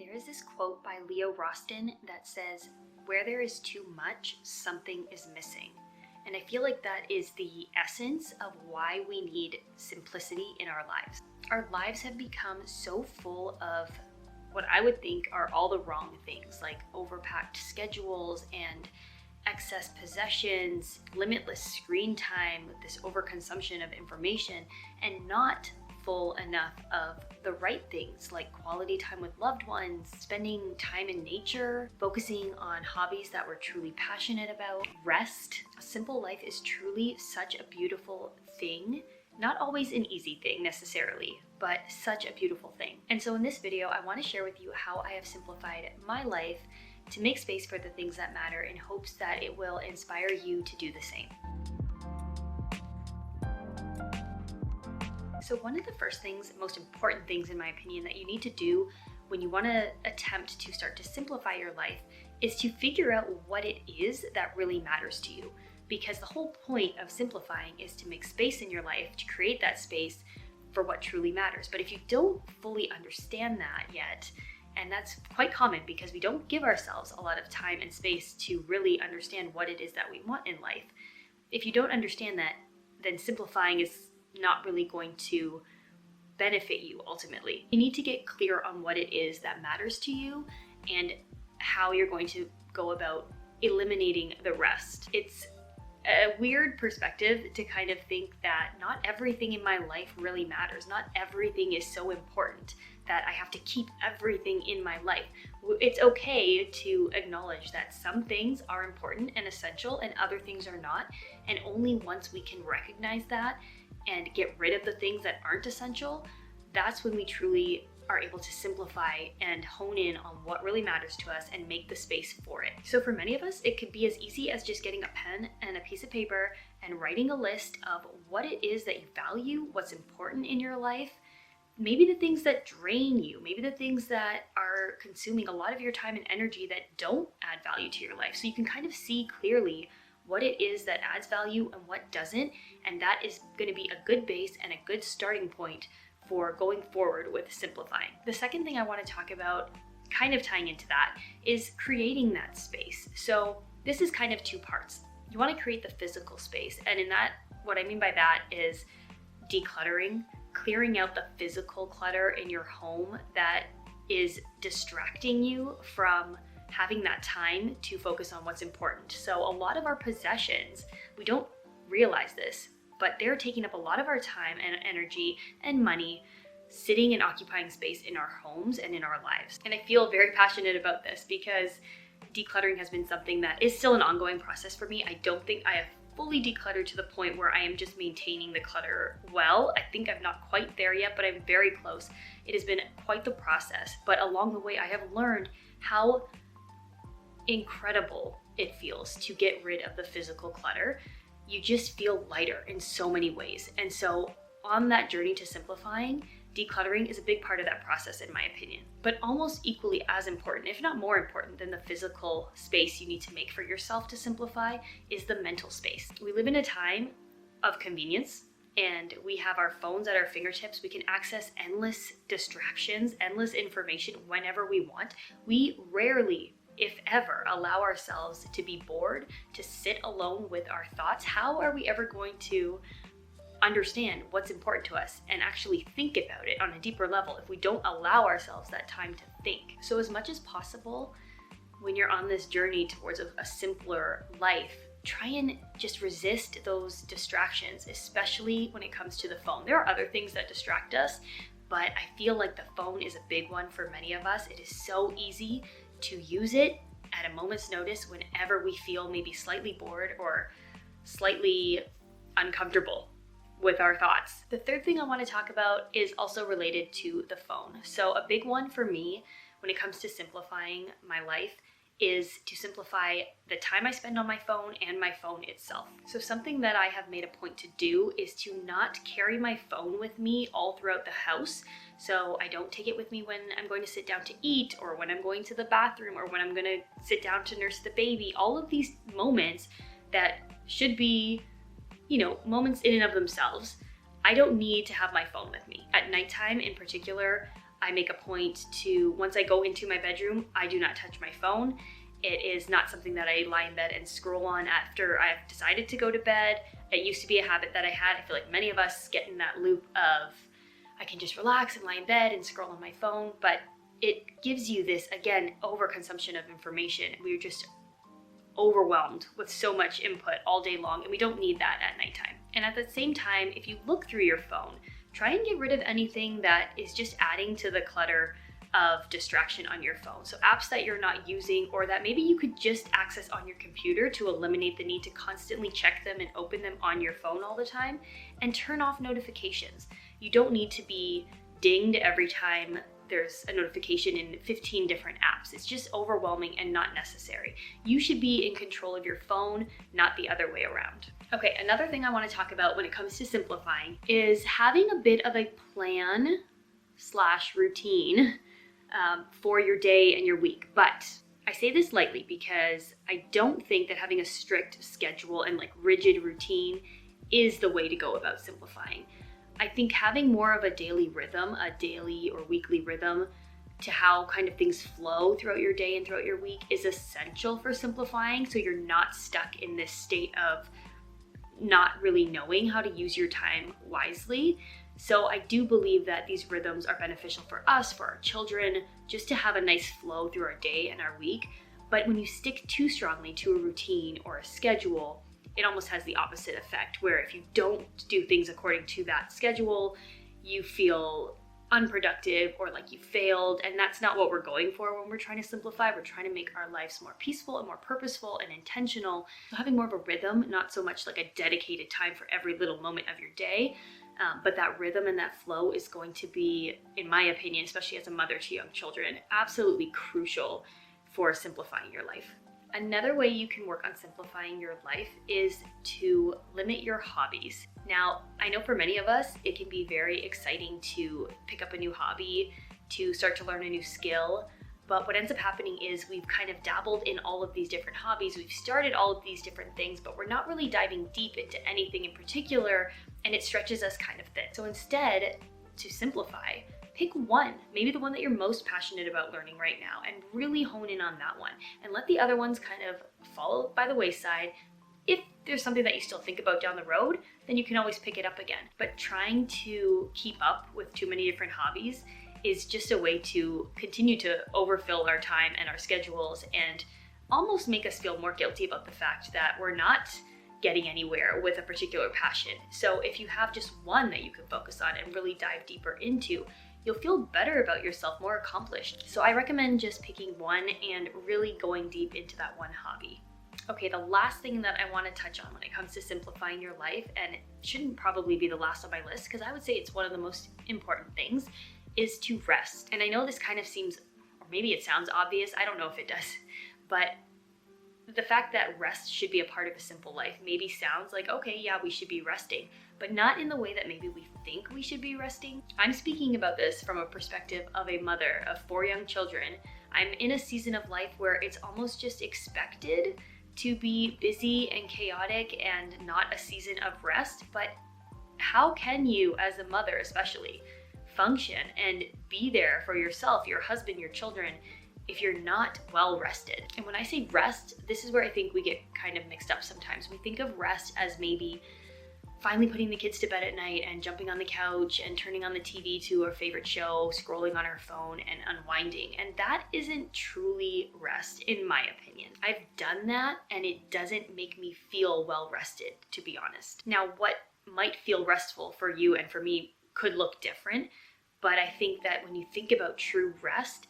There is this quote by Leo Roston that says, "Where there is too much, something is missing." And I feel like that is the essence of why we need simplicity in our lives. Our lives have become so full of what I would think are all the wrong things, like overpacked schedules and excess possessions, limitless screen time, this overconsumption of information, and not full enough of the right things like quality time with loved ones, spending time in nature, focusing on hobbies that we're truly passionate about, rest. A simple life is truly such a beautiful thing. Not always an easy thing necessarily, but such a beautiful thing. And so in this video, I want to share with you how I have simplified my life to make space for the things that matter in hopes that it will inspire you to do the same. So one of the first things, most important things in my opinion, that you need to do when you want to attempt to start to simplify your life is to figure out what it is that really matters to you. Because the whole point of simplifying is to make space in your life, to create that space for what truly matters. But if you don't fully understand that yet, and that's quite common because we don't give ourselves a lot of time and space to really understand what it is that we want in life. If you don't understand that, then simplifying is not really going to benefit you ultimately. You need to get clear on what it is that matters to you and how you're going to go about eliminating the rest. It's a weird perspective to kind of think that not everything in my life really matters. Not everything is so important that I have to keep everything in my life. It's okay to acknowledge that some things are important and essential and other things are not. And only once we can recognize that and get rid of the things that aren't essential, that's when we truly are able to simplify and hone in on what really matters to us and make the space for it. So for many of us, it could be as easy as just getting a pen and a piece of paper and writing a list of what it is that you value, what's important in your life, maybe the things that drain you, maybe the things that are consuming a lot of your time and energy that don't add value to your life. So you can kind of see clearly what it is that adds value and what doesn't, and that is going to be a good base and a good starting point for going forward with simplifying. The second thing I want to talk about, kind of tying into that, is creating that space. So this is kind of two parts. You want to create the physical space, and in that, what I mean by that is decluttering, clearing out the physical clutter in your home that is distracting you from having that time to focus on what's important. So a lot of our possessions, we don't realize this, but they're taking up a lot of our time and energy and money sitting and occupying space in our homes and in our lives. And I feel very passionate about this because decluttering has been something that is still an ongoing process for me. I don't think I have fully decluttered to the point where I am just maintaining the clutter well. I think I'm not quite there yet, but I'm very close. It has been quite the process, but along the way I have learned how incredible it feels to get rid of the physical clutter. You just feel lighter in so many ways. And so on that journey to simplifying, decluttering is a big part of that process in my opinion. But almost equally as important, if not more important than the physical space you need to make for yourself to simplify, is the mental space. We live in a time of convenience and we have our phones at our fingertips. We can access endless distractions, endless information whenever we want. We rarely, if ever, allow ourselves to be bored, to sit alone with our thoughts. How are we ever going to understand what's important to us and actually think about it on a deeper level if we don't allow ourselves that time to think? So as much as possible, when you're on this journey towards a simpler life, try and just resist those distractions, especially when it comes to the phone. There are other things that distract us, but I feel like the phone is a big one for many of us. It is so easy to use it at a moment's notice whenever we feel maybe slightly bored or slightly uncomfortable with our thoughts. The third thing I want to talk about is also related to the phone. So a big one for me when it comes to simplifying my life is to simplify the time I spend on my phone and my phone itself. So something that I have made a point to do is to not carry my phone with me all throughout the house. So I don't take it with me when I'm going to sit down to eat or when I'm going to the bathroom or when I'm going to sit down to nurse the baby. All of these moments that should be, moments in and of themselves. I don't need to have my phone with me. At nighttime in particular, I make a point to, once I go into my bedroom, I do not touch my phone. It is not something that I lie in bed and scroll on after I've decided to go to bed. It used to be a habit that I had. I feel like many of us get in that loop of, I can just relax and lie in bed and scroll on my phone, but it gives you this, again, overconsumption of information. We're just overwhelmed with so much input all day long, and we don't need that at nighttime. And at the same time, if you look through your phone, try and get rid of anything that is just adding to the clutter of distraction on your phone. So apps that you're not using, or that maybe you could just access on your computer to eliminate the need to constantly check them and open them on your phone all the time, and turn off notifications. You don't need to be dinged every time there's a notification in 15 different apps. It's just overwhelming and not necessary. You should be in control of your phone, not the other way around. Okay, another thing I want to talk about when it comes to simplifying is having a bit of a plan/routine for your day and your week. But I say this lightly because I don't think that having a strict schedule and like rigid routine is the way to go about simplifying. I think having more of a daily rhythm, a daily or weekly rhythm to how kind of things flow throughout your day and throughout your week is essential for simplifying, so you're not stuck in this state of not really knowing how to use your time wisely. So I do believe that these rhythms are beneficial for us, for our children, just to have a nice flow through our day and our week. But when you stick too strongly to a routine or a schedule, it almost has the opposite effect, where if you don't do things according to that schedule, you feel unproductive or like you failed. And that's not what we're going for when we're trying to simplify. We're trying to make our lives more peaceful and more purposeful and intentional. So having more of a rhythm, not so much like a dedicated time for every little moment of your day, but that rhythm and that flow is going to be, in my opinion, especially as a mother to young children, absolutely crucial for simplifying your life. Another way you can work on simplifying your life is to limit your hobbies. Now, I know for many of us, it can be very exciting to pick up a new hobby, to start to learn a new skill, but what ends up happening is we've kind of dabbled in all of these different hobbies, we've started all of these different things, but we're not really diving deep into anything in particular, and it stretches us kind of thin. So instead, to simplify, pick one, maybe the one that you're most passionate about learning right now, and really hone in on that one, and let the other ones kind of fall by the wayside. If there's something that you still think about down the road, then you can always pick it up again. But trying to keep up with too many different hobbies is just a way to continue to overfill our time and our schedules and almost make us feel more guilty about the fact that we're not getting anywhere with a particular passion. So if you have just one that you can focus on and really dive deeper into, you'll feel better about yourself, more accomplished. So I recommend just picking one and really going deep into that one hobby. Okay, the last thing that I want to touch on when it comes to simplifying your life, and it shouldn't probably be the last on my list because I would say it's one of the most important things, is to rest. And I know this kind of seems, or maybe it sounds obvious, I don't know if it does, but the fact that rest should be a part of a simple life maybe sounds like, okay, yeah, we should be resting, but not in the way that maybe we think we should be resting. I'm speaking about this from a perspective of a mother of 4 young children. I'm in a season of life where it's almost just expected to be busy and chaotic and not a season of rest. But how can you, as a mother especially, function and be there for yourself, your husband, your children, if you're not well rested? And when I say rest, this is where I think we get kind of mixed up sometimes. We think of rest as maybe finally putting the kids to bed at night and jumping on the couch and turning on the TV to our favorite show, scrolling on our phone and unwinding. And that isn't truly rest, in my opinion. I've done that and it doesn't make me feel well rested, to be honest. Now, what might feel restful for you and for me could look different, but I think that when you think about true rest,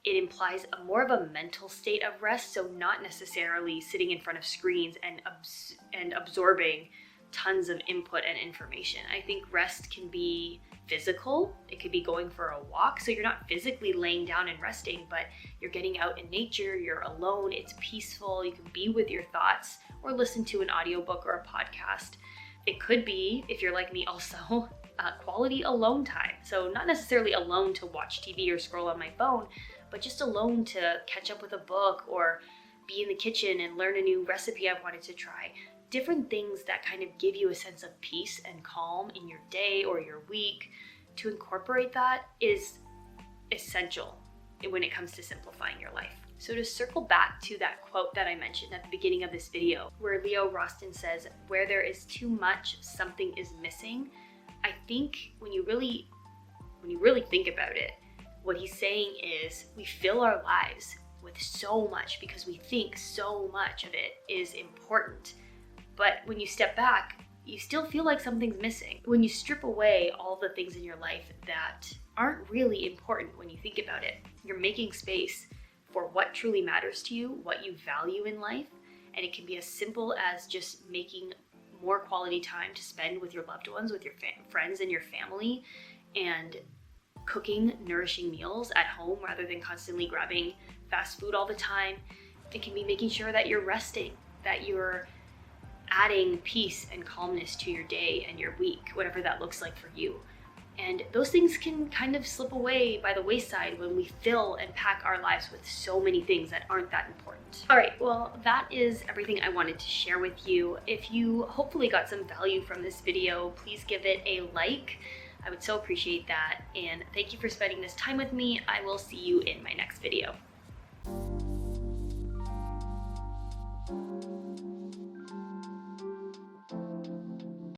it implies a more of a mental state of rest, so not necessarily sitting in front of screens and absorbing tons of input and information. I think rest can be physical. It could be going for a walk, so you're not physically laying down and resting, but you're getting out in nature, you're alone, it's peaceful, you can be with your thoughts or listen to an audiobook or a podcast. It could be, if you're like me also, quality alone time. So not necessarily alone to watch TV or scroll on my phone, but just alone to catch up with a book or be in the kitchen and learn a new recipe I've wanted to try. Different things that kind of give you a sense of peace and calm in your day or your week. To incorporate that is essential when it comes to simplifying your life. So to circle back to that quote that I mentioned at the beginning of this video, where Leo Roston says, "Where there is too much, something is missing," I think when you really think about it, what he's saying is we fill our lives with so much because we think so much of it is important. But when you step back, you still feel like something's missing. When you strip away all the things in your life that aren't really important when you think about it, you're making space for what truly matters to you, what you value in life. And it can be as simple as just making more quality time to spend with your loved ones, with your friends and your family, and cooking nourishing meals at home rather than constantly grabbing fast food all the time. It can be making sure that you're resting, that you're adding peace and calmness to your day and your week, whatever that looks like for you. And those things can kind of slip away by the wayside when we fill and pack our lives with so many things that aren't that important. All right, well, that is everything I wanted to share with you. If you hopefully got some value from this video, please give it a like. I would so appreciate that. And thank you for spending this time with me. I will see you in my next video.